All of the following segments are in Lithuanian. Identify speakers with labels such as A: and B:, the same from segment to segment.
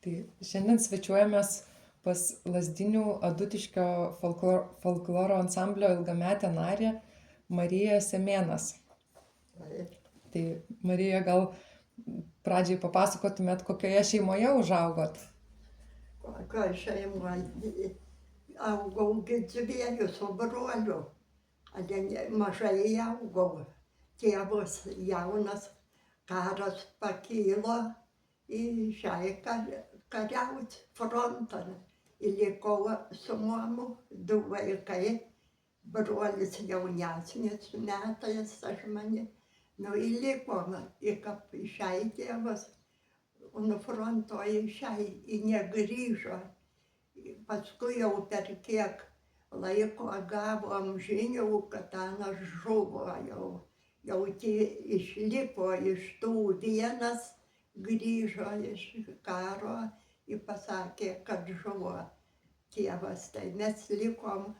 A: Tai šiandien svečiuojamės pas Lazdinių Adutiškio folkloro ansamblio ilgametę narę Mariją Semėnas. Tai Marija, gal pradžiai papasakotumėt, kokioje šeimoje užaugot?
B: Kokioje šeimoje augau dviejų su broliu, mažai augau. Tėvas jaunas, karas pakylo į šią kariaut frontą. Likau su mamu, 2 vaikai, brolis jaunesnis metais aš mane. Įlikom į šiai tėvas, nuo fronto į šiai negrįžo. Paskui jau per kiek laiko gavom žinių, kad Anas žuvo jau. Jau išlipo iš tų, vienas grįžo iš karo ir pasakė, kad žuvo tėvas. Tai mes likom,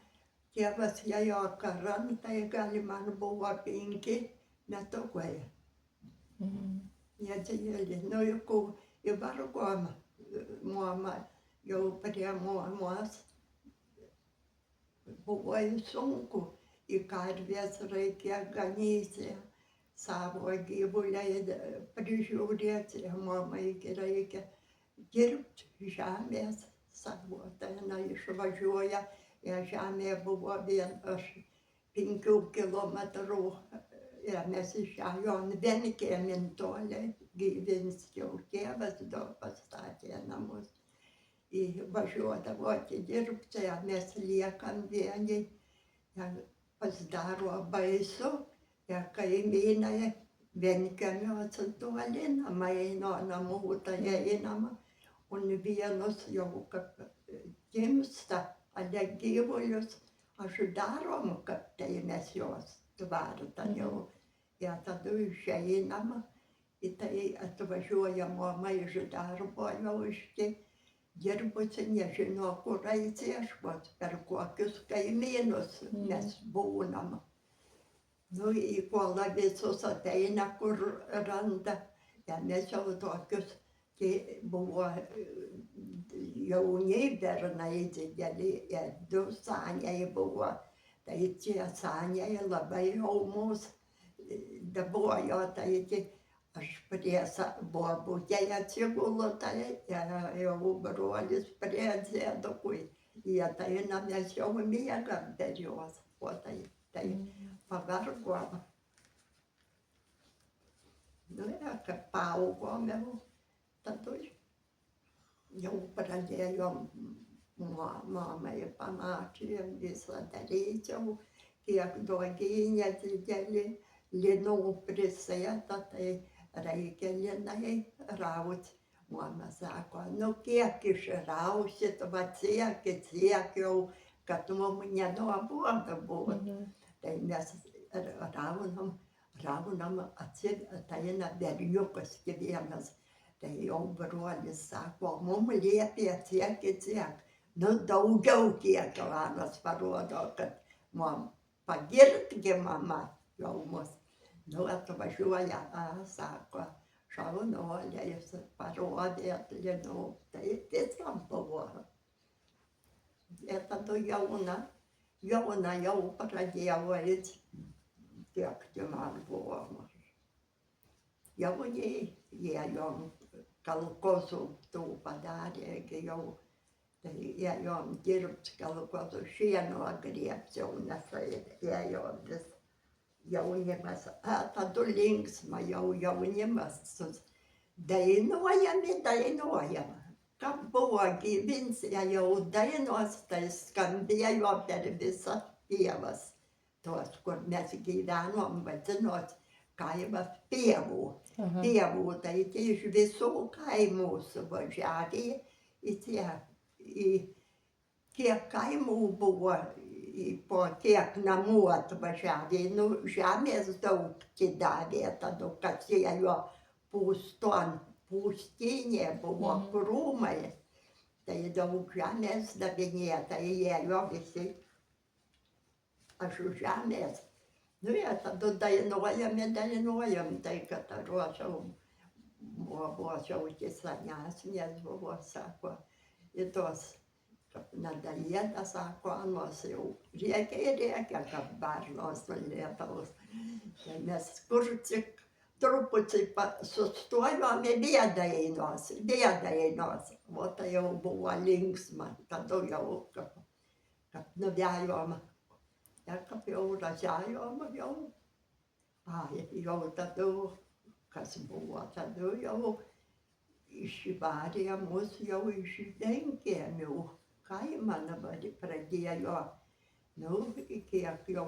B: tėvas ėjo karan, tai gal man buvo 5 metukai. Nedėlį, įvargom, mama jau prie mamos. Buvo sunku, į karvės reikia ganyti, savo gyvuliai prižiūrėti, mamai reikia dirbti žemės savo. Tai išvažiuoja, žemė buvo 5 kilometrų, mes išėjom Venkėmin toliai, Gyvinskiau tėvas pastatė namus. Važiuodavo atidirbti, mes liekam vieni, pasidaro baisu, kaimynai Venkėmio atsitolina, nuo namų, tai einama, ir vienus jau gimsta, gyvulius, aš darom, kad tai mes juos tvartam jau. Ir tada išeinama, tai atvažiuoja mama iš darbo jau dirbusi, nežino, kur atsieškot, per kokius kaimynus mes būnam. Į kolą visus ateina, kur randa. Mes jau tokius, tai buvo jauni bernai dideli, 2 saniai buvo. Tai tie saniai labai jaunus dabojo, tai aš prie bobutėje atsigulu, tai jau brolis prie dėdukui. Jie ateina, mes jau miegam per juos, o tai pavargom. Kad paaugom jau, tada jau pradėjom, mamai pamatėm visą daryčiau, kiek duoginė didelį, linų prisėta, tai reikia linai raut. Mama sako, kiek išrausit, siekit jau, kad mums nenuobodu būtų. Tai mes raunam, ateina berniukas vienas. Tai jau brolis sako, mums liepė siekit. Daugiau kiek Anas parodo, kad mum pagirtgi mama jau mus. Atvažiuoja, sako, šaunuoliais parodėt linų, tai tiesiog buvo. Ir tada jauna jau pradėjau eit, kiek man buvo. Jauniai, jie jau kalkosų tų padarė, jau, tai jie jau dirbt kalkosų šieno griebčiau, nes ėjo vis. Jaunimas, tada linksma jau jaunimas, dainuojam. Kad buvo Gyvinskė jau dainos, tai skambėjo per visas pievas. Tos, kur mes gyvenom, vadinos kaimas Pievų. Pievų, tai iš visų kaimų suvažiavė, kiek kaimų buvo, po tiek namų atvažiavė, žemės daug davė, tada kas ėjo pūstinė buvo, krūmai, tai daug žemės davinė, tai ėjo visi, aš už žemės. Tada dainuojam, tai kad ruošiau buvo šiautė senesnės, buvo, sako, į tos, kad nedaliena, sako, anos jau rėkia, kad barnos nuo lietaus. Mes kur tik truputį sustojom, bėda einos. O tai jau buvo linksma, tada jau, kad nuvėjom. Ir kaip jau važiavome, jau tada, kas buvo, tada jau išvarė mus jau iš Venkėmių kaimą, dabar pradėjo, kiek jau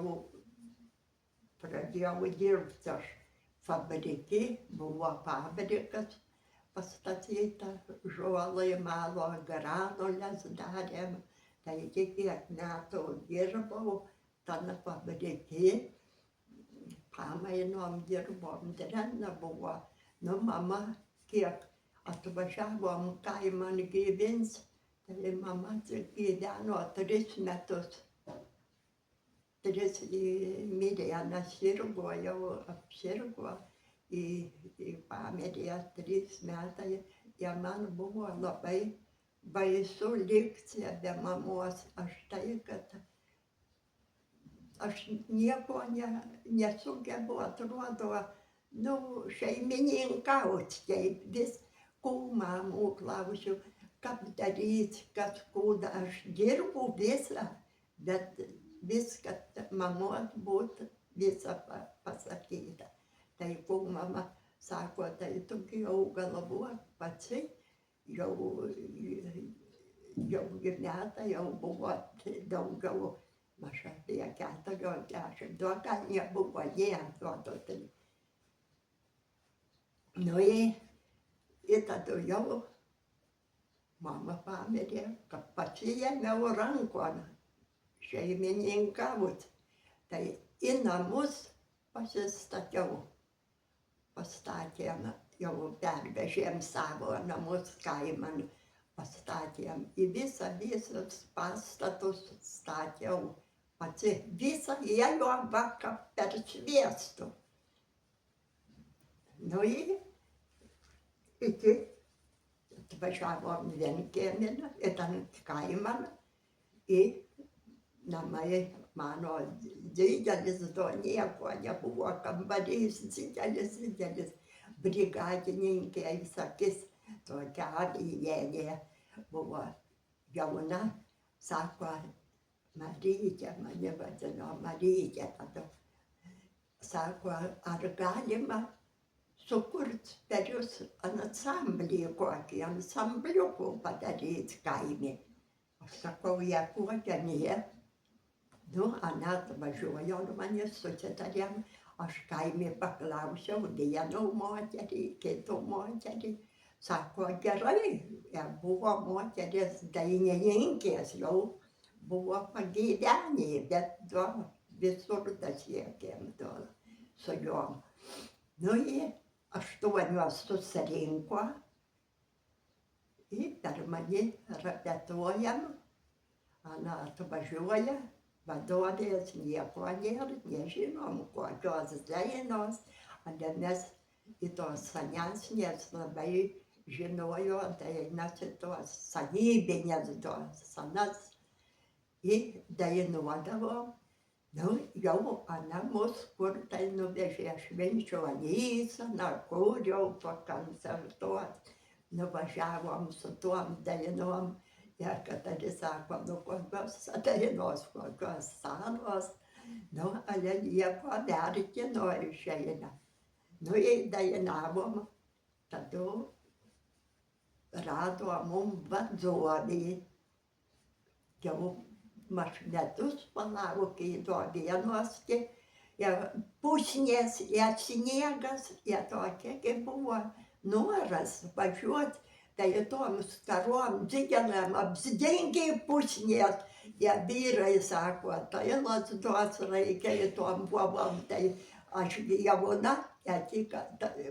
B: pradėjau dirbti aš fabrike, buvo fabrikas pastatyta, žuolai malo, granules darėm, tai kiek metų dirbau, ten fabrike, pamainom dirbom, drena buvo. Mama, kiek atvažiavom kaimą gyvens, tai mama gyveno 3 metus. 3 mirė, nesirgo, jau apsirgo, į pamirė 3 metai. Ir man buvo labai baisu likti be mamos. Aš tai, kad aš nieko nesugebu, atrodo, šeimininkauti, taip vis mamų klausiu, kaip daryti, kas kuda. Aš dirbu visą, bet viskas mamos būtų visą pasakyta. Tai mama sako, tai tu jau galvok pati, jau metai jau buvo daugiau, aš apie 40, gal nebuvo, atrodo. Ir tada jau mama pamirė, kad pasiėmiau rankon šeimininkauti. Tai į namus pasistačiau. Pastatėm, jau pervežėm savo namus kaiman, pastatėm į visus pastatus statėu. Pati visą ėjo vakar per sviestų. Iki atvažiavom Venkėminą, į ten kaimą, į namai mano didelis, nieko nebuvo, kambarys didelis, brigadininkė, sakys, tokia Avienė buvo jauna, sako, Marytė, mane vadino Marytė tada, sako, ar galima sukurti per jūs ansamblį kokį, ansambliukų padaryti kaime. Aš sakau, kokia ne. Anet važiuojo manęs, susitarėm, aš kaime paklausiau vienų moterį, kitų moterį. Sako, gerai, buvo moteris dainininkės, jau buvo pagyvenę, bet visur dasiekėm su jom. Jie 8 susirinko, ir per mane repetuojam, atvažiuoja, vadovės nieko nėra, nežinom kokios dainos, mes į tos senesnės labai žinojo dainas, į tos sanybinės senas, ir dainuodavom. Jau mus kur tai nuvežė Švenčionys, kur jau pakoncertuot. Nuvažiavom su tuom dainom. Ir kad tai sako, kokios dainos, kokios salos. Ale nieko vertino išeina. Ir dainavom. Tada rado mum vadovį. Jau metus palaukė to vienos, pusnės, sniegas, tokia, kaip buvo noras važiuoti, tai tom starom didelėm apsidengė pusnės. Vyrai sako, tai lasdos reikia tom buvom, tai aš jauna, tik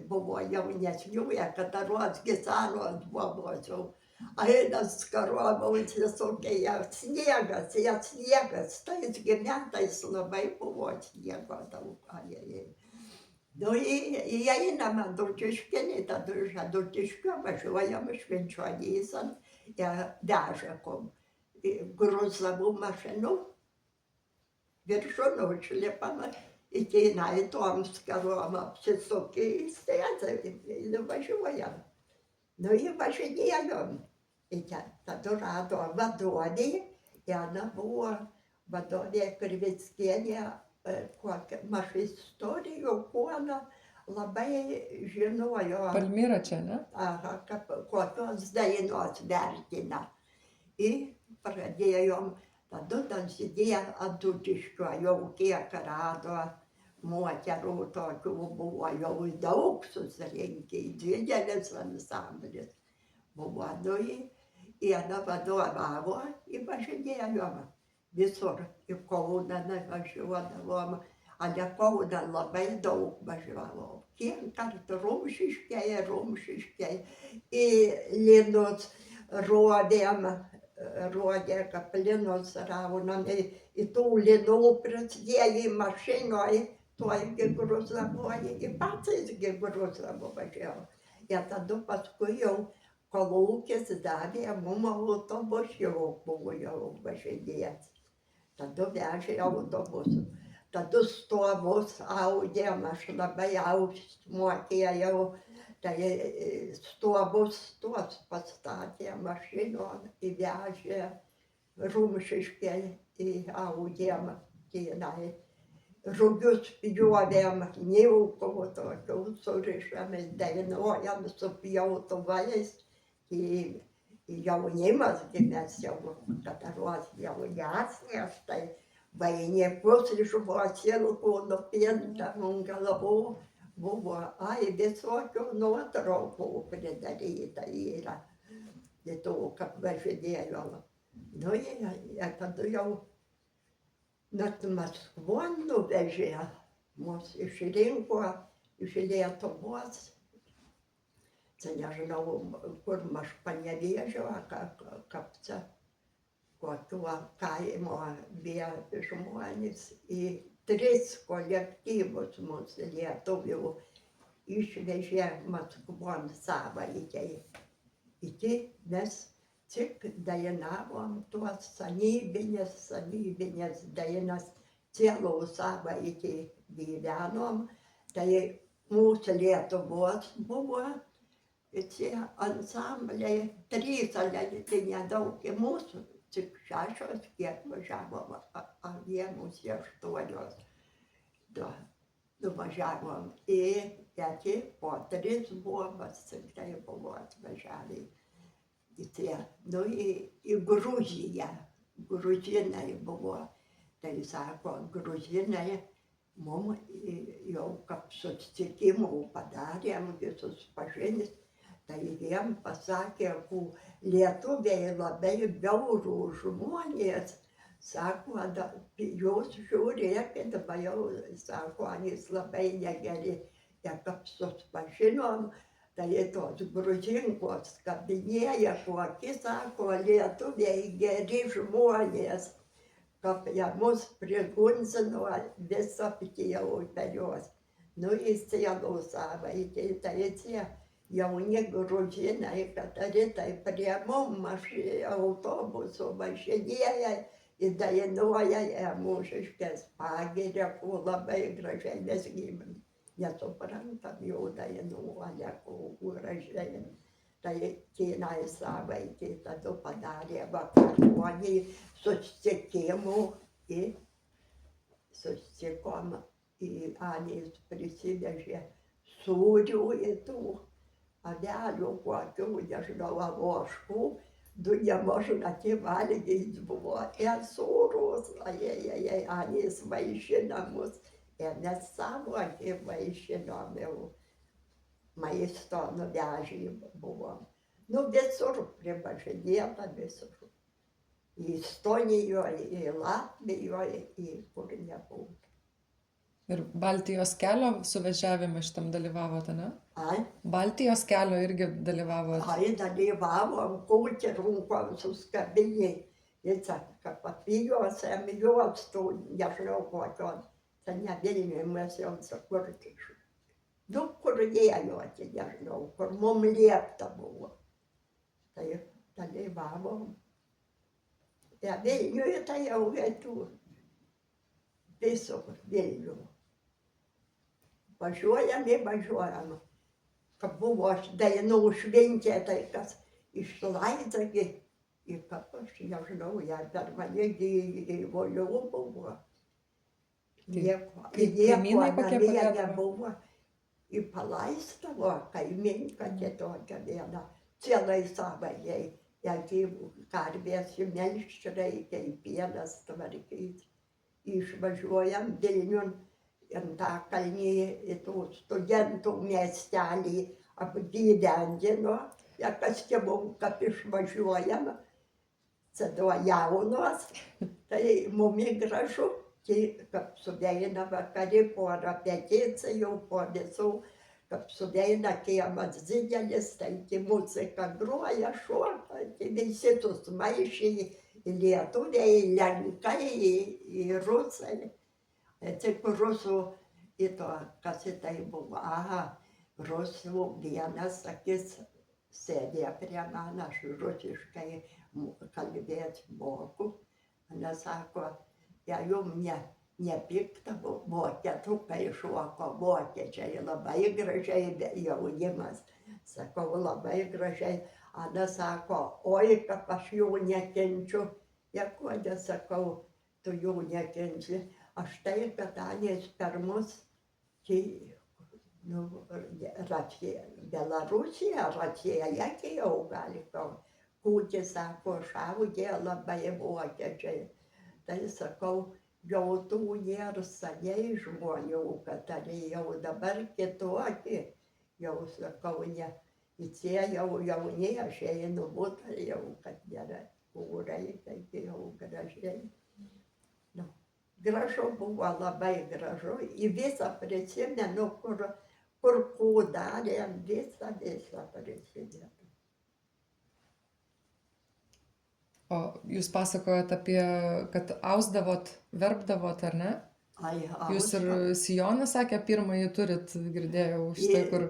B: buvo jaunesnių, kad aros gisaros buvosiu. Aidas karovausi visokie, sniegas, tais metais labai buvo sniego daug. Nu, įeinam Adutiškinį, tada iš Adutiškio važiuojam Švenčionysan, veža kom gruzavų mašinų, viršun užlipama, iki Tomsko apsisukė į stėdą ir važiuojam. Nu, įvažinėjom. Tada rado vadovė, Jana buvo vadovė Krivickienė, kokią mažą istorijų kuoną labai žinojo,
A: Palmyra čia, ne?
B: aha, kokios dainos vertina. Ir pradėjom, tada dansidėjo Adutiškio, jau kiek rado moterų tokių buvo, jau daug susirinkę, didelis ansamblis buvo. Nu, Jana vadovavo, įvažinėjom visur, į Kauną važiuodavom, a ne Kauną labai daug važiuodavom. Kiek kartų Rumšiškėj, į Linus rodėm, rodė kaplinus raunami, į tų Linų prisidėjai mašinoj, tuoj gruzavoji, į patys gruzavo važiavo. Ir tada paskui jau kolūkis davė mum autobusių, buvo jau važinėti. Tada vežė autobusų. Tada stovus audėm, aš labai aust mokėjau, tai stovus tuos pastatė mašinom, įvežė Rumšiškėj, audėm, tenai. Rugius pjovėm, nilkų tokių surišam, dainuojam su pjautuvais. Jaunimas, mes jau kataros jaunesnės, tai vainikus iš vosilkų nupinta ant galvų. Buvo, visokių nuotraukų pridaryta yra. Į to, kad važinėjom. Nu, tada jau net Maskvon nuvežė, mus išrinko iš Lietuvos. Tai nežinau, kur aš Panevėžio, kapce, kokiuo kaimo žmonės, į 3 kolektyvus mūsų lietuvių išvežė Maskvon savaitei. Iki mes tik dainavom tuos sanybinės dainas, cielų savaitį gyvenom, tai mūsų Lietuvos buvo. Tie ansambliai, 3, tai nedaug, mūsų tik 6, kiek važiavom, vienus 8 nuvažiavom. Ir po 3 buomas, tai buvo atvažiavę. Nu, į Gruziją, gruzinai buvo. Tai sako, gruzinai mums jau kaip susitikimų padarėm, visus pažintis. Tai jiem pasakė, lietuviai labai bjaurų žmonės, sako, jūs žiūrėkit, jau, sako, jis labai negeri. Ir kaip susipažinom, tai tos gruzinkos kabinėja, kokį, sako, lietuviai geri žmonės, kaip jie mus prigunsino visą jau per juos. Nu, į sielų savaitę, tai tie jauni gruzinai, kataritai prie mums autobusų važinėja, įdainuoja mūsiškės pagiria, kuo labai gražiai mes nesuprantam jų dainuoja, kuo gražiai. Tai tenai savaitė tada padarė vakaronį susitikimų ir susitikom, Anės prisivežė sūrių į tų avelių kokių, nežinau, ožkų, nemožna valgyti buvo, sūrus, Anės vaišina mus, ir mes savo vaišinom jau, maisto nuvežę buvom. Nu, visur privažinėta, visur. Į Estonijoje, į Latvijoje, į kur nebuvo.
A: Ir Baltijos kelio suvažiavime šitam dalyvavote, ne?
B: Ai?
A: Baltijos kelio irgi dalyvavote.
B: Ai, dalyvavom, kulti runkom suskabiniai. Ir kad papijos, emijos, tų nežinau kokios. Tai ne Vilniuje mes jau sukurti. Nu, kur ėjo, nežinau, kur mum liepta buvo. Tai dalyvavom. Ja Vilniuje tai jau vietų. Visur Vilnių. Važiuojam. Kad buvo dainų šventė, tai kas išlaidė į kapus, nežinau, ją per mane į volių buvo. Nieko
A: kaimynai kokie
B: namie
A: padėdavo?
B: nebuvo. Į palaistavo kaimynka tokia viena, cielai savajai, jai karvės įmelžti reikia, į pienas tvarkyti. Išvažiuojam Vilniun, Antakalnį, į tų studentų miestelį apgyvendino, ja kas čia mum, kad išvažiuojam, tada jaunos, tai mum gražu, kad sudeina vakare po repeticijų, po visų, kad sudeina kiemas didelis, tai muzika groja, šoka, tai visi susmaišė, lietuviai, lenkai, į rusai. Tik rusų, kas tai buvo, rusų vienas, sakys, sėdė prie man, aš rusiškai kalbėti moku. Ana sako, ja jum nepikta, vokietukai šoko, vokiečiai labai gražiai, jaunimas. Sakau, labai gražiai. Ana sako, oi, kad aš jų nekenčiu. Ja, kodėl sakau, tu jų nekenči. Aš tai, kad anės per mus, Belarusija, Rusija, jau gali kaut. Kūtė sako, šaudė labai vokiečiai. Tai sakau, jau tų nėra seniai žmonių, kad jau dabar kitokie. Jau sakau, ne, tie jau jauni, aš einu būtą jau, kad nėra kūrai, tai jau gražiai. Gražu buvo, labai gražu. Į visą prisimenu, kur ko darėm, visą prisimenu.
A: O jūs pasakojot apie, kad ausdavot, verpdavot, ar ne?
B: Ai,
A: Jūs ir sijoną, sakė, pirmąjį turit, girdėjau, štai kur.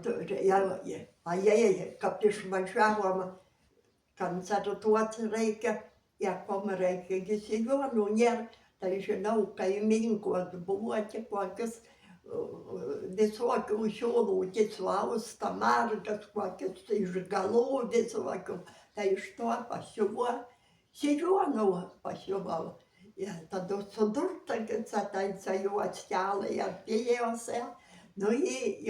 B: Kad išvažiavom, koncertuoti reikia, kom reikia sijonų, nėra. Tai žinau, kaiminkos buvo tik kokius visokių siūlų, suausta margas, kokius iš galų visokių. Tai iš to pasiuvo, sijonų pasiuvau. Tada sudurta, tai juostelai apėjose. Nu,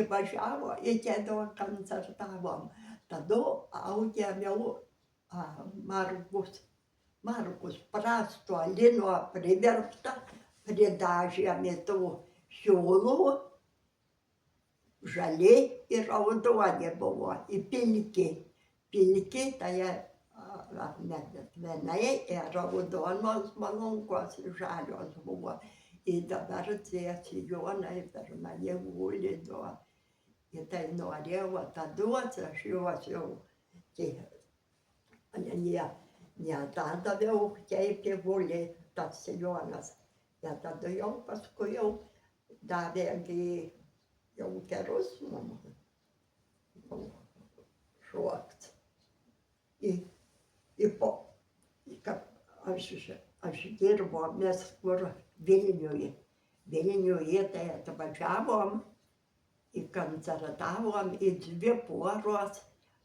B: įvažiavo, įkėdo koncertavom. Tada audėm jau margus prasto lino priverpta, pridažėm į tų siūlų, žali ir raudoni buvo, į pilki. Pilki, tai vienai raudonos malunkos žalios buvo. Ir dabar tie sijonai per mane gulino. Ir tai norėjau atiduoti, aš juos jau neatadaviau, kaip guli tas sijonas. Ir tada jau paskui jau davė jau gerus mums šokti. Aš dirbo, mes kur Vilniuje tai atvažiavom, koncertavom, į 2 poros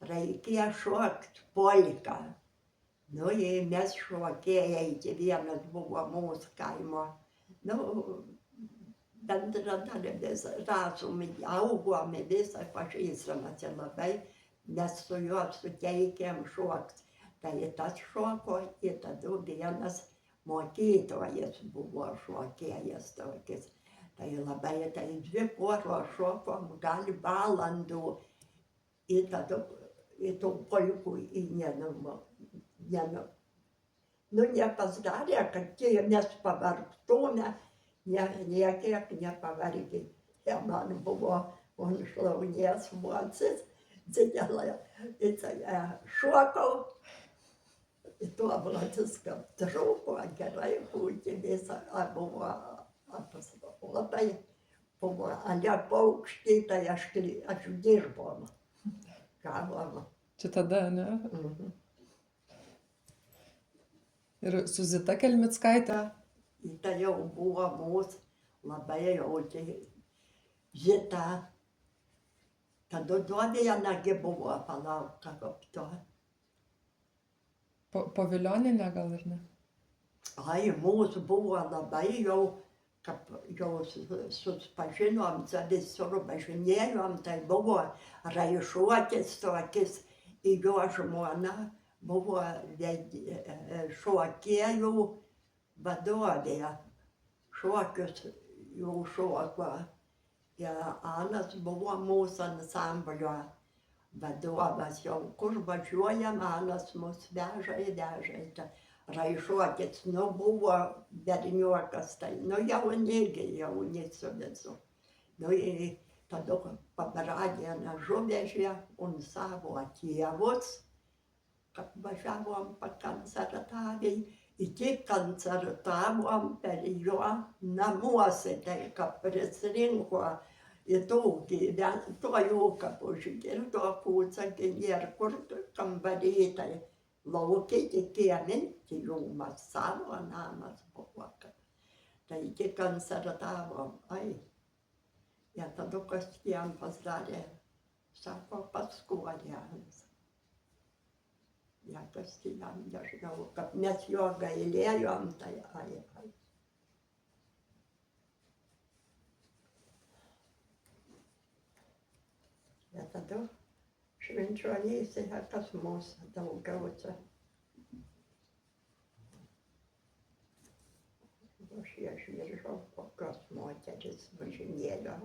B: reikėjo šokti polką. Nu, mes šokėjai, vienas buvo mūsų kaimo, bendradarbis, rašom, augom, visą pažįstamas ir labai, mes su juo suteikėm šokti. Tai tas šoko, ir tada vienas mokytojas buvo šokėjas tokis. Tai labai, tai 2 poros šokom, gali valandų, ir tada į tų polkų nepasidarė, kad mes pavargtume, niekiek nepavargė. Man buvo šlaunies mocis, didelė, šokau, tuo blatis, kad trūko, gerai būti visą, buvo labai buvo ale paukštį, tai aš dirbom. Gavom.
A: Čia tada, ne?
B: Mhm.
A: Ir su Zita Kelmickaitė.
B: Tai jau buvo mūsų labai jauti. Zita. Tada duonėnagi buvo, palauk, kaip to.
A: Povilionienė gal ir ne?
B: Ai, mūsų buvo labai jau, kaip jau susipažinom, visur važinėjom, tai buvo Raišuotis tokis, jo žmona buvo šokėjų vadovė, šokius jų šoko. Ir Anas buvo mūsų ansamblio vadovas, jau kur važiuojam, Anas mus veža. Raišuotis, buvo berniokas, tai, jaunis su visu. Tada pabradėną žuvežė un savo tėvus, kad važiavom pakoncertavę, iki koncertavom per jo namuose, tai kad prisirinko į tokį gyventojų kapų išgirdo kūcakį ir kur kambarį, tai laukia kiekvienai, tyrumas savo namas buvo. Tai iki koncertavom, ai. Ir tada kas jam pasidarė, sako, paskuodėms. Ja kas jam, nežinau, kad mes jo gailėjom, tai ai. Ir tada švenčionyse, kas mūsų daugiau čia. Aš išgirdau, kokios moteris važinėjo.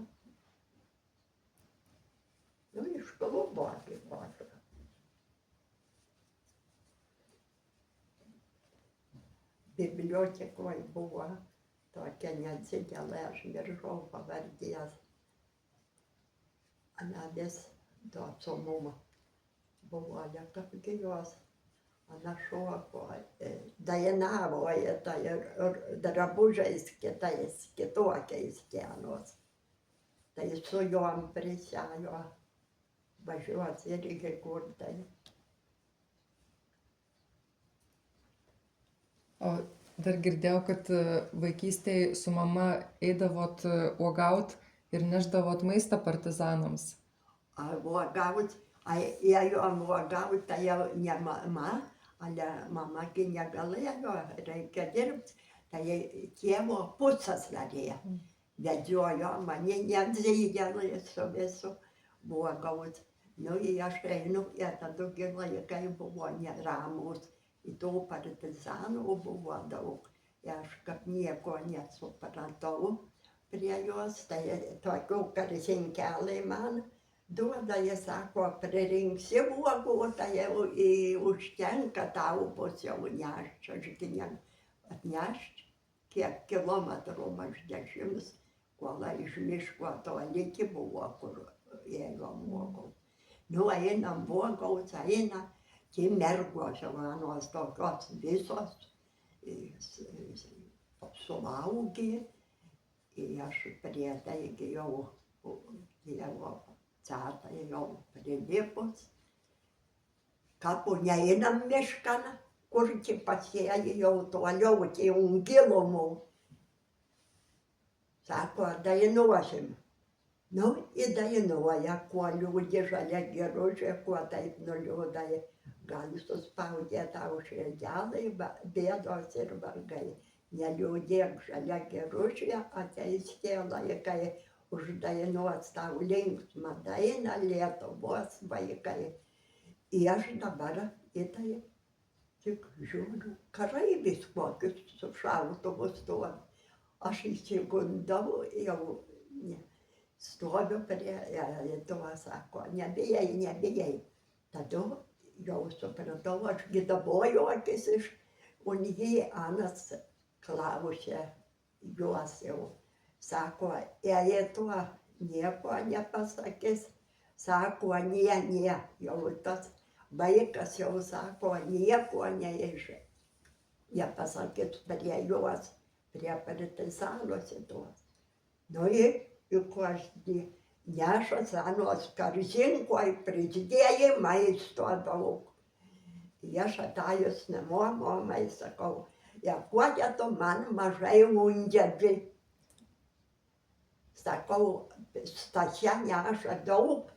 B: Iš klubo gyveno. Bibliotekoje buvo tokia neatsikėlė, aš girdau pavardės. Ana vis to sumumo buvo, kaip jos. Ana šoko, dainavo ir drabužiais kitais, kitokiais kienos. Tai su juom prisėjo važiuoti irgi kur tai.
A: O dar girdėjau, kad vaikystėje su mama eidavot uogaut ir neždavot maistą partizanams.
B: Uogaut, ėjom uogaut, tai jau ne mama. Ale mamagi negalėjo, reikia dirbti, tai tėvo pusseserė vedžiojo mane neatžeidėlai su visu uogaut. Aš einu, ir tada laikai buvo neramus, į tų partizanų buvo daug. Aš kaip nieko nesupratau prie jos, tai tokių karzinkelai man duoda, jie sako, pririnksi uogų, tai jau užtenka tau bus jau nešti, aš atnešti, kiek kilometrų maž 10, kol iš miško toliki buvo, kur ėjom uogų. Einam uogaut, eina, tie mergos jau anos tokios visos, sulaukė, aš prie taigi jau Dievo catai jau prilipus. Kapu neinam miškan, kur tik pasėję jau toliau, tie gilumų. Sako, dainuosim. Įdainuoja, kuo liūdė žalia geružė, kuo taip nuliūdai. Gali suspaudė tau širdelai, bėdos ir vargai. Neliūdėk žalia geružė, ateis tie laikai. Uždainuos tau linksmą dainą Lietuvos vaikai. Ir aš dabar į tai tik žiūriu, kareivis kokius su šautuvu stovi. Aš įsigundau, jau stoviu prie to, sako, nebijai. Tada jau supratau, aš gidaboju akis iš, un jį Anas klausė juos jau. Sako, tuo nieko nepasakys, sako, ne, jau tas vaikas jau sako, nieko nepasakys prie juos, prie partizanus tuos. Ir neša senos karžinkoj, pridėjo maisto daug. Ir aš atėjus namo, mamai sakau, ja kokia tu man mažai undėdi. Sakau, Stasia neša daug,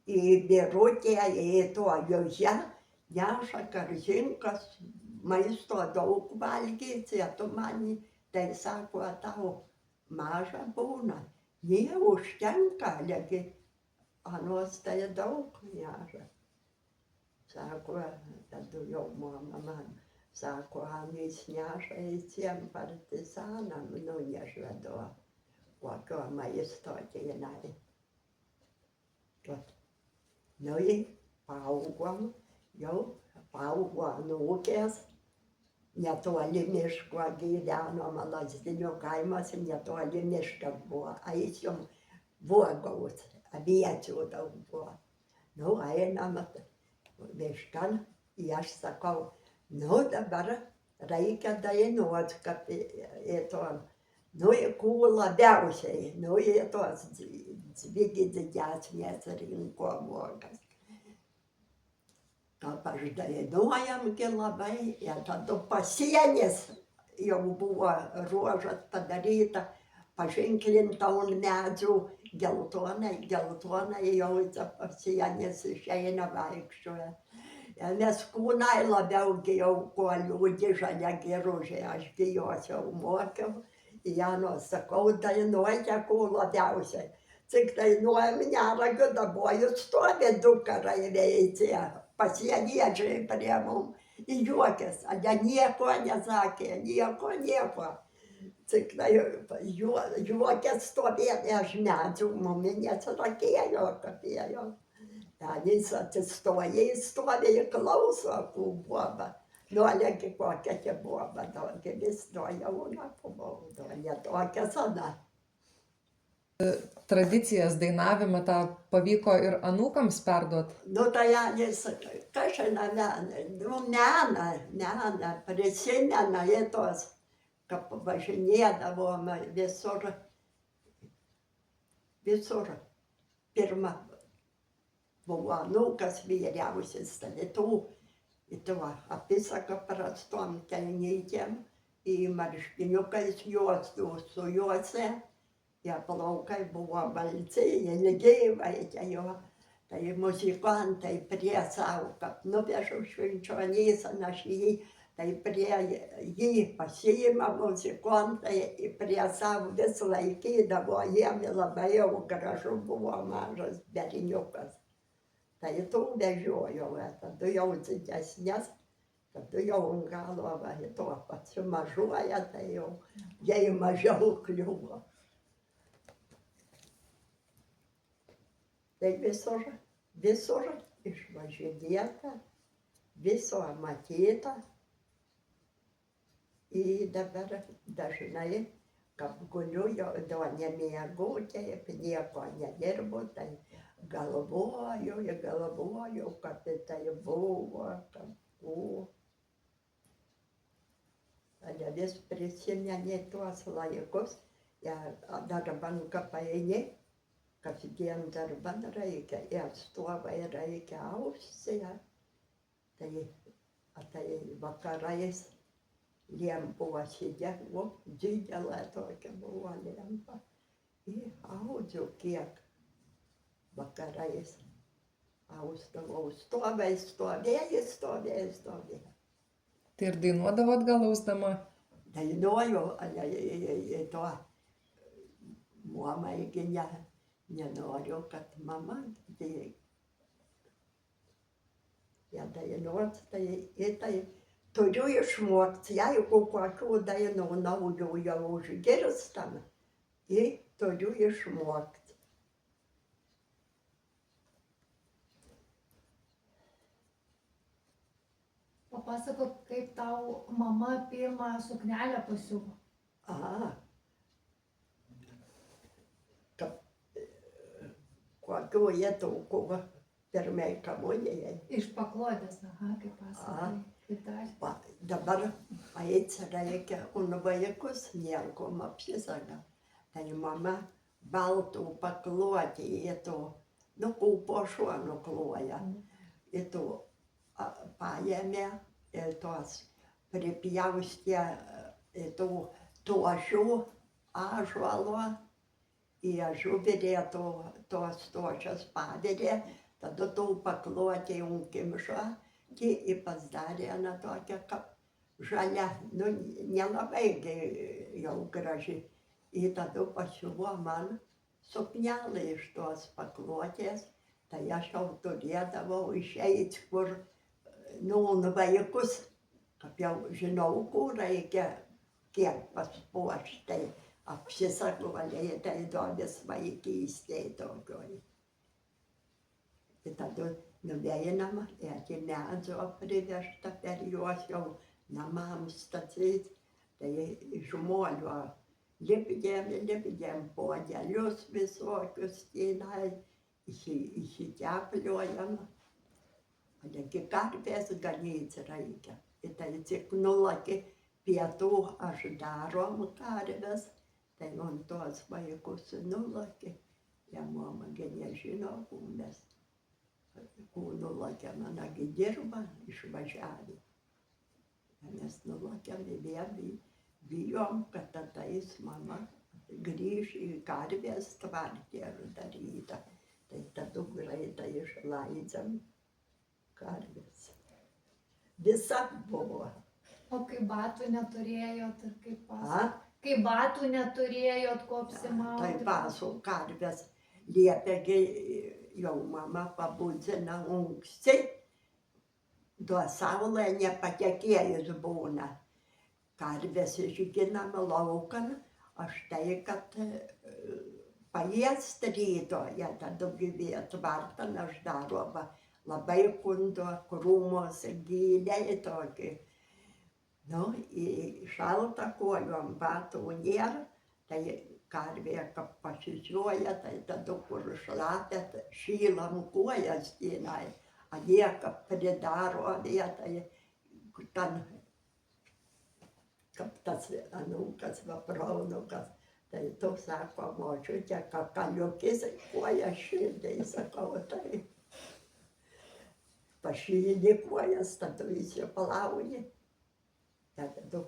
B: į birutę, į to joje, neša karžinkas, maisto daug valgyti, tu man, tai sako, tau maža būna, neužtenka, legi anos tai daug neša. Sako, tada jau mama man, sako, anis neša visiem partizanam, nunežvedo, kokio maisto tenai. Nu, paaugom, jau paaugo anūkės, netoli miško gyvenom, Lazdinių kaimas, netoli miškas buvo, eisim vuogaut, aviečių daug buvo. Nu, einam miškan, ir aš sakau, nu, dabar reikia dainuot, kad į to, nu, į kų labiausiai, nu, į tos dvi didesnės rinko vokas. Kaip aš dainuojamgi labai, ir tada pasienis jau buvo ruožas padaryta, pažinklinta ant medžių, geltonai jau pasienis išeina vaikščioja. Nes kūnai labiaugi jau kuo liūdį žalia geružė, aš gi jos jau mokiau. Janos sakau, dainuoja kuo labiausiai. Tik dainuojam neragiu, dabar jūs stovi du karai veikia. Pasieniečiai prie mum į juokės, jie nieko nesakė, nieko. Tik juokės stovėjo aš medžių, mumi nesirakėjo, kapėjo. Ten jis atsistoja, jis stovi ir klauso, kų buoba. Nu, legi kokia čia buoba, daugelis to jauna buvau, ne tokia sena.
A: Tradicijas dainavimą tą pavyko ir anūkams perduot?
B: Nu, tai jis, kažina, mena, prisimena į tos, kad važinėdavom visur. Pirma buvo anūkas vyriausias, tai į tuo apysaką prastom kelnytėm, į marškiniukais juostų su juose. Ja plaukai buvo balti, ilgi vaikė jo, tai muzikantai prie savo, kad nuvežu švenčionys, aš jį, tai prie jį pasiima muzikantai, prie savo vis laikydavo, jiem labai jau gražu buvo mažas berniukas. Tai tų vežiojo, tada jau didesnės, tada jau galva į to pasimažuoja, tai jau jai mažiau kliuvo. Tai visur išvažinėta, viso matyta. Ir dabar dažnai, kad guliu, jo nemiegu, taip nieko nedirbu, tai galvoju, kad tai buvo, kad buvo. Tada vis prisimeni tuos laikus, darban kapaini. Kasdien darban reikia, ir stovai reikia ausija. Tai vakarais lempuosi degų, didelė tokia buvo lempa. Ir audžiu kiek vakarais ausdavau, stovėjai.
A: Tai ir dainuodavot gal ausdama?
B: Dainuoju, to mamai gi nenoriu, kad mama dainuot, tai turiu išmokti, jeigu kokių dainų naujų jau užgirstam, turiu išmokti.
C: Papasakok, kaip tau mama pirmą suknelę pasiuvo.
B: Kokių jėtaukų pirmai komunijai.
C: Iš paklodės, kaip pasakai.
B: Dabar eiti reikia, un vaikus nieko apsisaga. Tai mama baltų pakloti į to, nu, kūpo šuo nukloja. Į to paėmė ir tos pripjaustė į tų tošių ąžuolo, į ažuvirė tos tošios pavirė, tada tų pakloti unkimšo, į pasidarė na tokia kaip žalia, nu, nelabai jau graži. Ir tada pasiuvo man suknelę iš tos paklotės, tai aš jau turėdavau išeiti, kur, nu, vaikus, kaip jau žinau, kur reikia, kiek paspuošti, tai apsisakloliai, tai dovis vaikystėj tokioj. Ir tada nuveinama, iki medžio privežta per juos jau namams statyt, tai žmonių lipdėm puodelius visokius tenai, įsitepliojam. Iki karvės ganyti reikia. Ir tai tik nulaki pietų aš darom karves, tai man tuos vaikus nulaki. Ja mama gi nežino, kur mes, kur nulakė, managi dirba, išvažiavė. Mes nulakėm į vien, bijom, kad ateis mama grįž į karvės tvartį darytą. Tai tada greitai išleidžiam karvės. Visa buvo.
C: O kai batų neturėjot ir kaip pasakot? Kai batų neturėjot, ko apsimauti?
B: Tai pasų karvės liepėgi jau mama pabudzina anksti. Tuo saulė nepatekėjus būna. Karvės išginam laukan, aš tai, kad paėst ryto, jie tada gyvėt vartan, aš daro labai kundo krūmuose giliai tokį. Nu, į šaltą kojom batų nėra, tai karvė, kad pasižiūrėja, tai tada kur šlapėt, šylam kojas tenai. A jie, kad pridaro vietai, ten, kaip tas anūkas, praunukas, tai tu sako, močiutė, kad kaliukis kojas šildai, sakau, tai pašildi kojas, tada įsipalauni. Tada,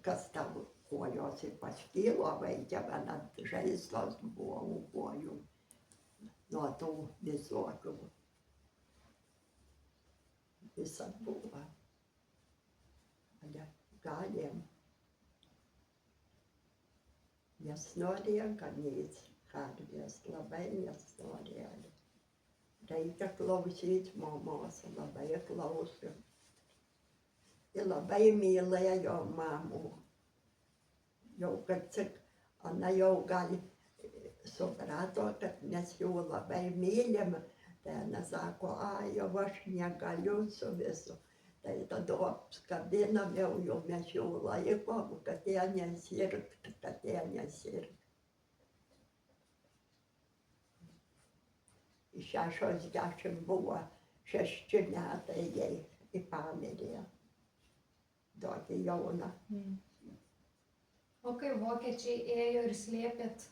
B: kas tavo kojos paskilo, vaikė, bet žaislas buvo kojų nuo tų visokių. Visa buvo. Galėjom. Nes norėjom ganyti karvės, labai nes norėjom. Reikia klausyti mamos, labai klausim. Ir labai mylėjo mamų. Jau kad tik, ana jau gal suprato, kad mes jau labai mylim. Tai ana sako, jau aš negaliu su visu. Tai tada apskabinam jau mes jau laikom, kad jie nesirgt, kad jie nesirgt. 60 buvo 6 metai jai į pamirė. Tokį jauną.
C: O kai vokiečiai ėjo ir slėpėt?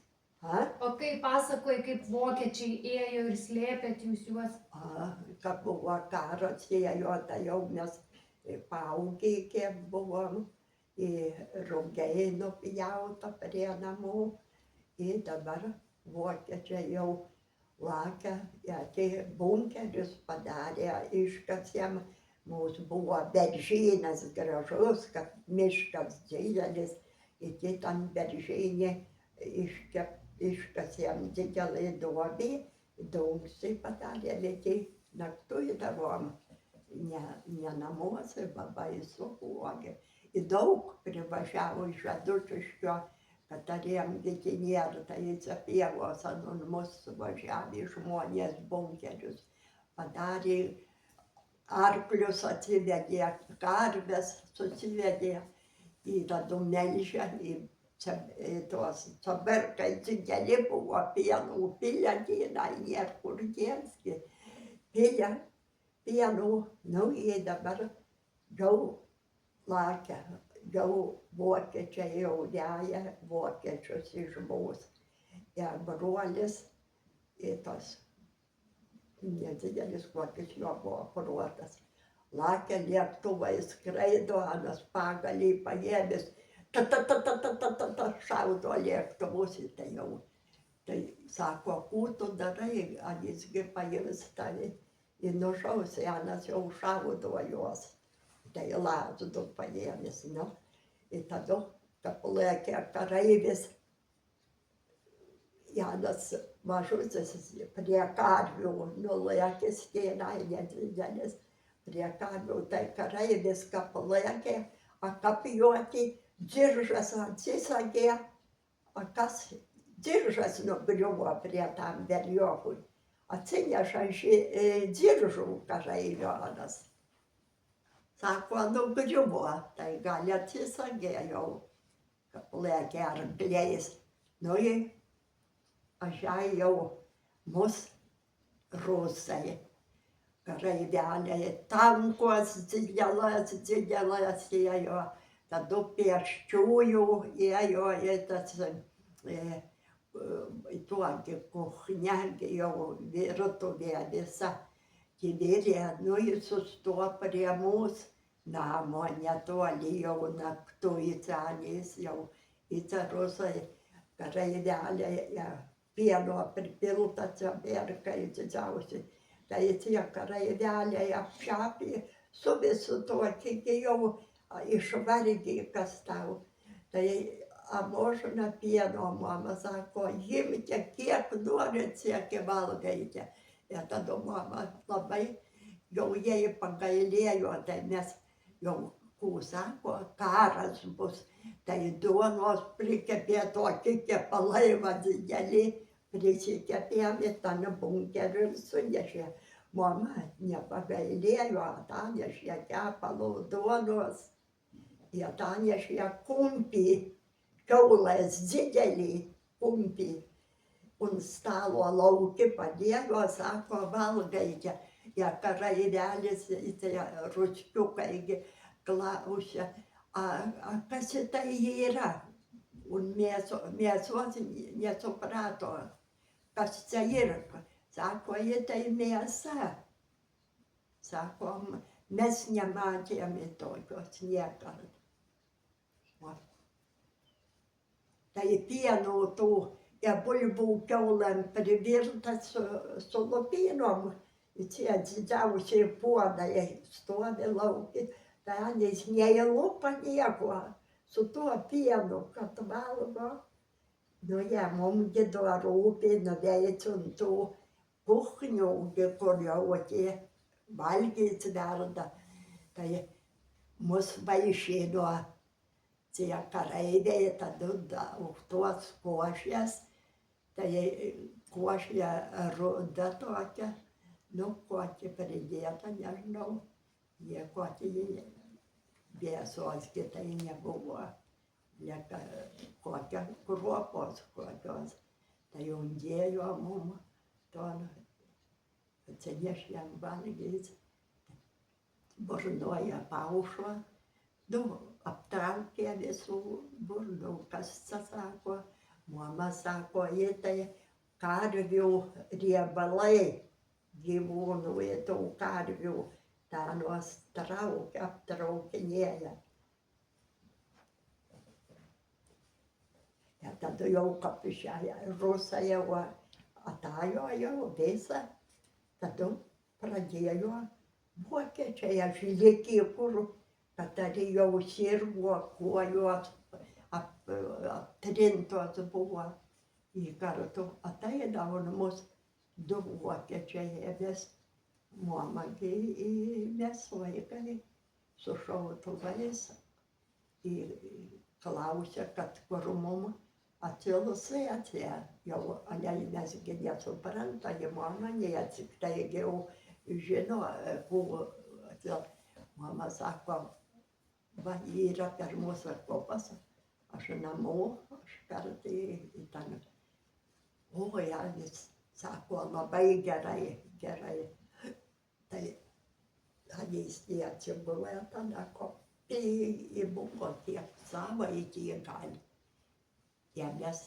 B: A?
C: O kai pasakoji, kaip vokiečiai ėjo ir slėpėt jūs juos?
B: Kad buvo karas ėjo, tai jau mes paaugiai kiek buvom, rugiai nupjauta prie namų. Ir dabar vokiečiai jau lakia, bunkerius padarė, iškasėm. Mūsų buvo beržynas gražus, kad miškas didelis. Iki tam beržynė iškasėm didelį duobį, dungsi padarė, iki naktuidavom. Ne namuose, baisu uogė. Ir daug privažiavo iš Adučiškio, kad turėjom gitinėrą, tai į pievos ant mus važiavė žmonės bunkerius. Padarė arklius atsivedė, karves susivedė į tą melžę, į tuos caberkai dideli buvo pienų, pilę dienai, niekur dėski. Pilę, pienų, nu jie dabar jau lakia, jau vokiečiai jau dėja vokiečius iš mūsų. ir brolis, ir tas nedidelis kokis jo buvo protas. Lakė lėktuvai, skraido, anas pagalį paėmęs, šaudo lėktuvus į tai jau. Tai sako, ko tu darai, anisgi paims tave į nušaus, anas jau šaudo juos. Tai lazdu paėmęs, nu. Ir tada, kad lėkė kareivis, Janas mažusis prie karvių, nulėkęs tėnai nedidelis, prie karvių, tai kareivis kaplėkė, akapijuoti, diržas atsisagė, kas diržas nugriuvo prie tam berliokui. Atsineša diržų kareivio Anas. Sako, nugriuvo, tai gal atsisagė jau, kaplėkė arkliais. Nu, jau mus rusai, kareiveliai, tankuos didelas ėjo, tada pėsčiųjų ėjo į tas, tuogi kuchnelgi jau virtuvė visa, kivirė, nu jis susto prie mūsų namo, netoli jau naktų į cenės, jau į tą rusai, kareiveliai, pieno pripilta ceberkai didžiausi. Tai tie kareiveliai apšapė su visu tuo, kiek jau išvargė kas tau. Tai amožina pieno, mama sako, imkite kiek norit, kiek valgaite. Ir tada mama labai jau jai pagailėjo, tai mes jau, ko sako, karas bus. Tai duonos prikepė tokį kepalai dideli, prisikepėm į tą bunkerį ir sunešė. Mama nepagailėjo, atnešė kepalų duonos, ir atnešė kumpį, kiaulės didelį kumpį. Ant stalo lauki padėjo, sako, valgaite. Ir kareivelis, tai ruskiukai klausė, kas tai yra? Mėsos nesuprato, kas tai yra. Sako, tai mėsa. Sako, mes nematėme tokios niekada. Tai pieno tų bulvų kiaulam privirtas su lupynom. Tie didžiausiai puodai stovi lauki. Ten jis neįlupa nieko su tuo pienu, kad valgo. Nu, jie mumgi rūpi, nuveicint tų kuchnių, kur jau tie valgyt verda. Tai mus vaišino tie kareiviai, tada už tuos košės. Tai košė ruda tokia, nu, kokia pridėta, nežinau. Jie kokie vėsos kitai nebuvo, kokia kruopos kokios. Tai jau dėjo mum, atsinešėm valgyt, burnoja paušo, nu, aptraukė visų burnų, kas sako, mama sako, tai karvių riebalai, gyvūnų, tų karvių, tenos aptraukinėja. Ir tada jau kapišėja, rusai jau atajo jau visą, tada pradėjo vokiečiai, aš likį kur, kad tai jau sirgo, kuojos aptrintos buvo į kartu. Ateidavo mus du vokiečiai, vis mamagi mes vaikai su šautuvais klausė, kad kur mum atsilusėti. Jau nesgi nesupranta, mama neatsiktai jau žino, kur. Mama sako, va yra per mūsų kopas, aš namo, aš kartą į ten. O, jis sako, labai gerai, gerai. Tai jis atsigulė tada, kopiai buvo tiek savo iki gali. Ir mes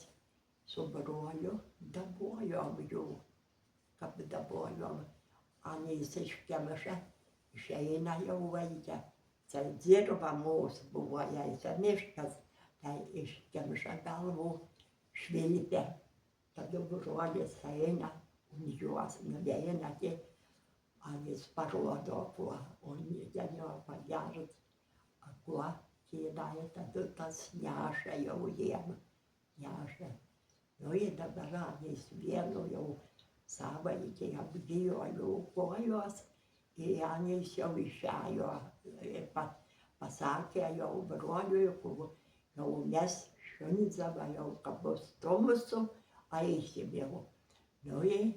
B: su broliu dabojom jų, kaip dabojom. Anys iš Kemešą išeina jau vaikę. Tai dirba mūsų buvo jai miškas, tai iš Kemšą galvų švilpė. Tada brolis eina, juos nueina, anys parodo, kuo, o ten jo pagert, kuo kėdai, tada tas neša jau jiem, neša. Nu ir dabar anys vienu jau savaitę apgijo jų kojos, ir anys jau išėjo, pasakė jau broliui, jau mes šundzava jau kabus tomusu, eisim jau. Nu ir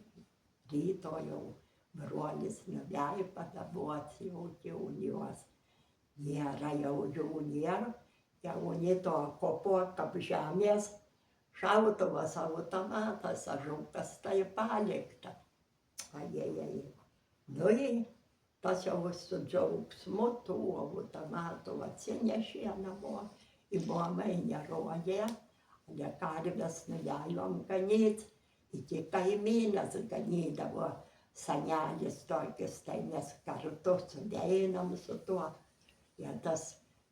B: ryto jau brolis nuveja padabot jau juos. Nėra jau jų nėra, jau nito kopo kap žemės, šautuvas automatas, ažukas tai palikta. Ajajai. Nu ir tas jau su džiaugsmu tų automatų atsinešė namo, į mamai nerodė, ne karves nuvežom ganyt, iki kaimynas ganydavo senelis tokius, tai mes kartu sudeinam su tuo. Ir tas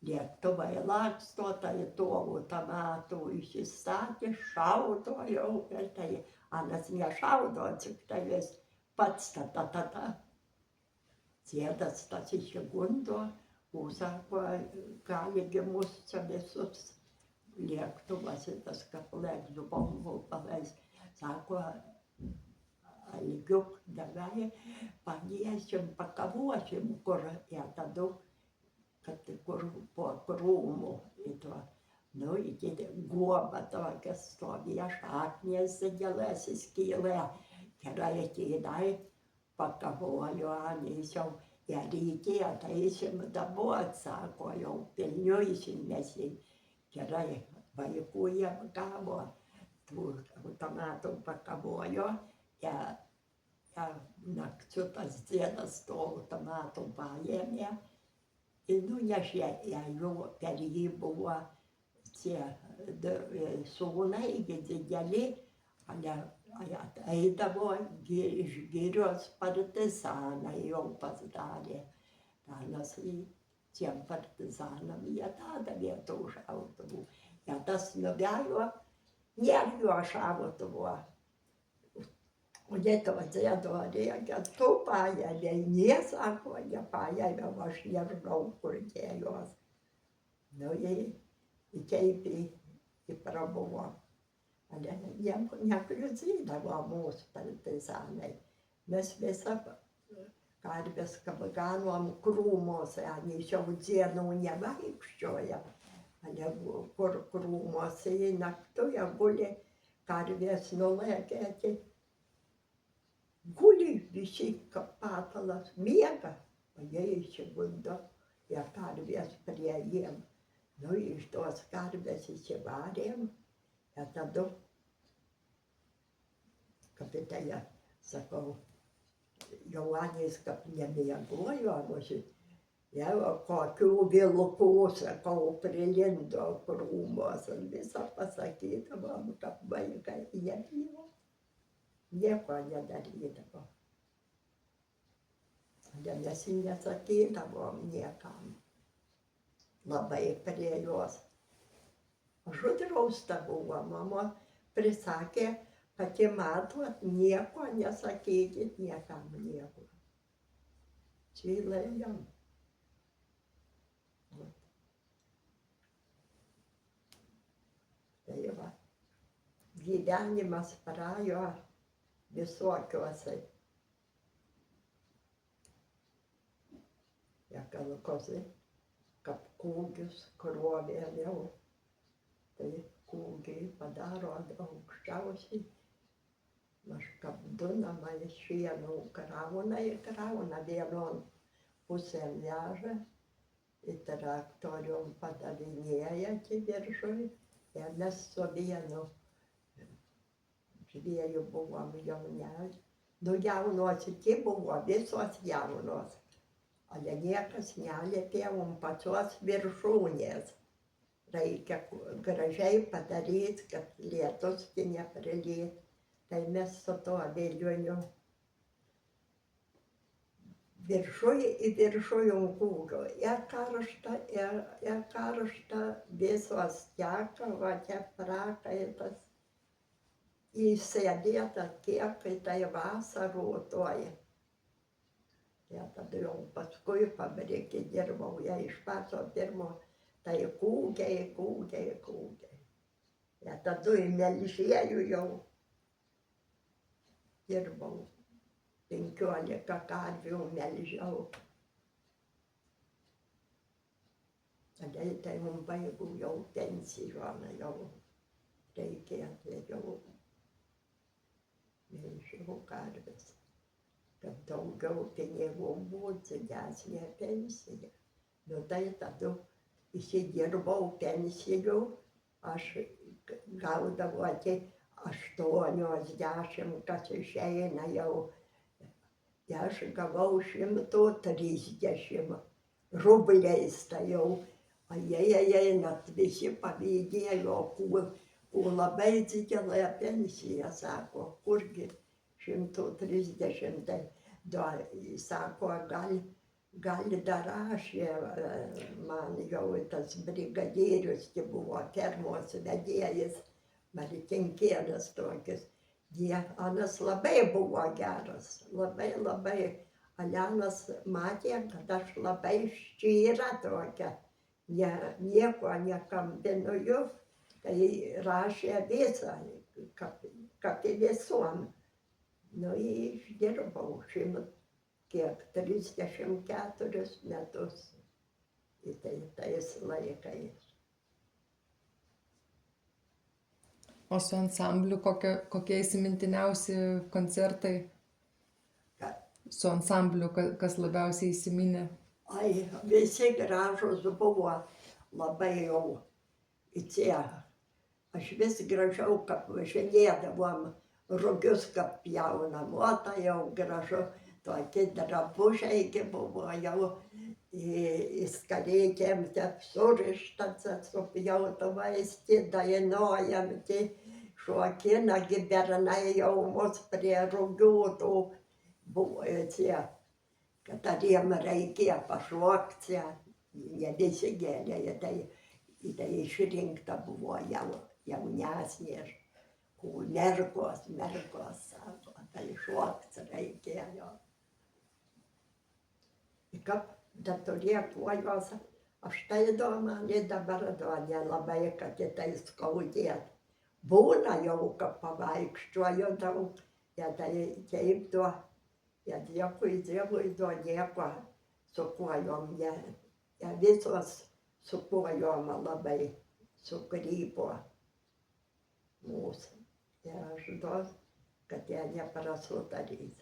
B: lėktuvai laksto, tai tuo automatu išsistatė, šaudo jau, ir tai anas nešaudo, tik tai vis pats ta. Sėdas tas išsigundo, sako, galigi mus čia visus lėktuvas, tas kaip lėktų bombų paleis. Sako, algiuk davai, padėsim, pakavosim, kur jie tada, kad kur po krūmų į to. Nu, iki guoba tokia stovė, šaknės didelės įskylė, gerai kėdai, pakavojo anys jau. Ir reikėjo, taisim dabot, sako, jau pilniuisim mes jį. Gerai, vaikų jie gavo, tų automatų pakavojo, nakčiu tas dienas to automatų paėmė. Ir nunešė, jų per jį buvo tie sūnai dideli, eidavo iš girios partizanai jau pasidarė. Tanas tiem partizanam jie davė tų šautuvų. Ir tas nuvejo, nėra jo šautuvo. O jie to atsėdo, reikia, tu paėmė, sako, nepaėmė, aš nežinau, kur jie jos. Nu, kaip į prabuvo. Jiem nekliudzydavo mūsų partizanai. Mes visą karves ganom krūmose, anys jau dienų nevaikščioja. Kur krūmose į naktuje guli, karvės nulėkėti. Guli visi kaip patalas, miega, o jie išsigundo ir karvės prie jiem. Nu, iš tos karvės įsivarėm. Ir tada kapitėje, sakau, jau anys kaip nemiegojo, jau kokių vilkų, sakau, prilindo krūmos ir visą pasakydavom, kaip vaikai jie buvo. Nieko nedarydavo. Mes nesakydavom niekam. Labai prie jos. Uždrausta buvo, mama prisakė, kad matot, nieko nesakykit niekam nieko. Čilėjom. Tai va, gyvenimas praėjo visokiuose. Ja kalkosi, kaip kūgius krovė jau. Tai kūgiai padaro aukščiausiai. Aš kaip du namai šienų krauna ir krauna vienon pusėn veža, į traktorium padavinėja iki viršui. Ir mes su vienu dviejų buvom jauneliai. Nu, jaunos iki buvo, visos jaunos. Ale niekas neliepė pačios viršūnės. reikia gražiai padaryti, kad lietus neprilytų. Tai mes su tuo vėlioniu į viršų ant kūgio. Ir karšta visos teka, va čia prakaitas. Įsėdėta kiek, kai tai vasarotoja. Ir tada jau paskui fabrike dirbau, ja iš pačio pirmo, tai kūgiai. Ir tada į Melžiejų jau dirbau. 15 karvių melžiau. Tada tai mums baigų jau pensijoną, jau reikėtų jau melžiau karves. Kad daugiau pinigų būtų, didesnė pensija. Nu tai tada įsidirbau pensijų, aš gaudavau 80, kas išeina jau. Aš gavau 130 rubliais, tai jau, net visi pavydėjo, kuo labai didelė pensija, sako, kurgi 130, tai sako, gal dar rašė man jau tas brigadierius, tai buvo fermos vedėjas, Martinkėnas tokis. Anas labai buvo geras, labai. Alenas matė, kad aš labai ščyra tokia, nieko nekambinu, tai rašė visą, kaip visom. Nu, išdirbau 34 metus tais laikais.
A: O su ansambliu kokie įsimintiniausi koncertai? Su ansambliu, kas labiausiai įsiminė?
B: Ai, visi gražus buvo, labai jau į čia. Aš vis gražiau, kad važinėdavom, rugius kaip pjaunam, o tai jau gražu. Tokie drabužiai buvo jau įskareikėm, surištas su pjautuvais, dainuojam, šokina, bernai jau mus prie rugių tų buvo čia, kad jiem reikėjo pašokti, jie visi gėlė, tai išrinkta buvo jaunesnė, mergos, sako, tai šokti reikėjo. Kaip turėjo kojos, aš tai man dabar nelabai, kad tai skaudėt. Būna jau, kad pavaikščioju daug, tai taip tuo, dėkui Dievui, nieko su kojom, visos su kojom labai sukrypo mūsų. Ir aš duos, kad jie neprasudarys.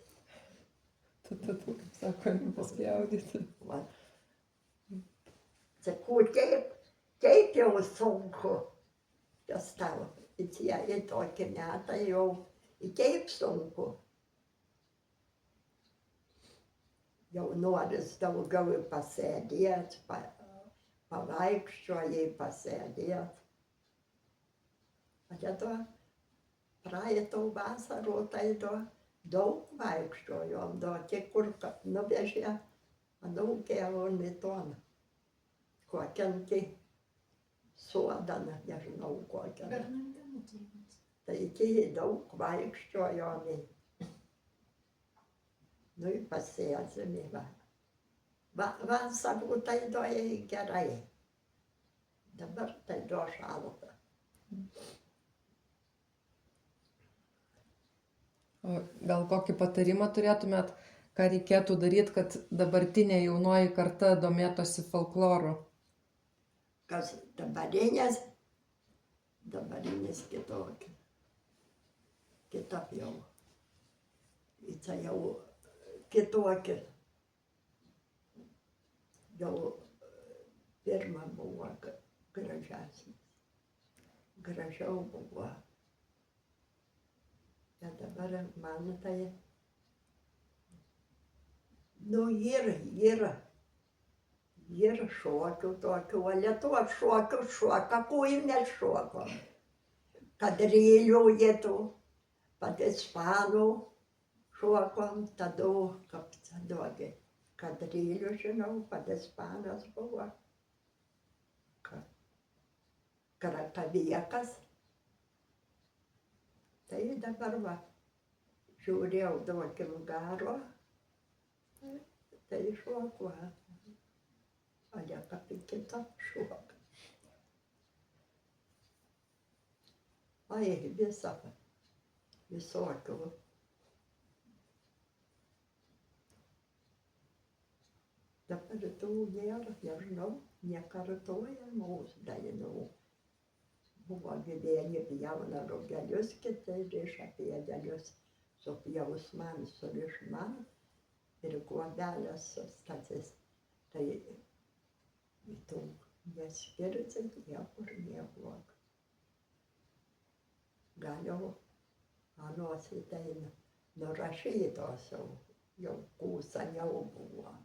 A: Tada, kaip sako, nepaspjaudyti.
B: Sakau, taip jau sunku, kas tau, į tokį metą jau, taip sunku. Jau noris daugiau pasėdėt, pavaikščiojai pasėdėt. Tada praeito vasaro, tai daug vaikščiojom, tik kur nuvežė, anūkė Oniton, kokiam sodą, nežinau kokiam.
C: Bernardinų turbūt.
B: Tai daug vaikščiojom, nu ir pasėdėmi. Vasarų tai gerai, dabar tai šalta.
A: O gal kokį patarimą turėtumėt, ką reikėtų daryti, kad dabartinė jaunoji karta domėtųsi folkloru?
B: Kas dabartinės? Dabartinės kitokia. Kitap jau. Tai jau kitokia. Jau pirma buvo gražesnis. Gražiau buvo. Bet dabar man tai, nu yra Ir šokių tokių, o Lietuvos šokių šoka, kūjinės šoko. Kadrilių jėtų, pat ispanų šokom, tada, kaip tada, kadrilių žinau, pat ispanas buvo. Karakaviekas. Tai dabar va, žiūrėjau duokim garo, tai šoku. O ne kaip kitą šoką. Ai, visokių. Dabar tų nėra, nežinau, nekartoja mūsų dainų. Buvo vieni pjauna rugelius, kiti riša pėdelius, supjaus man, suriš man ir guobelės sustatys. Tai tų neskirti niekur nebuvo. Gal jau anos tai nurašytos jau kūsa jau buvo.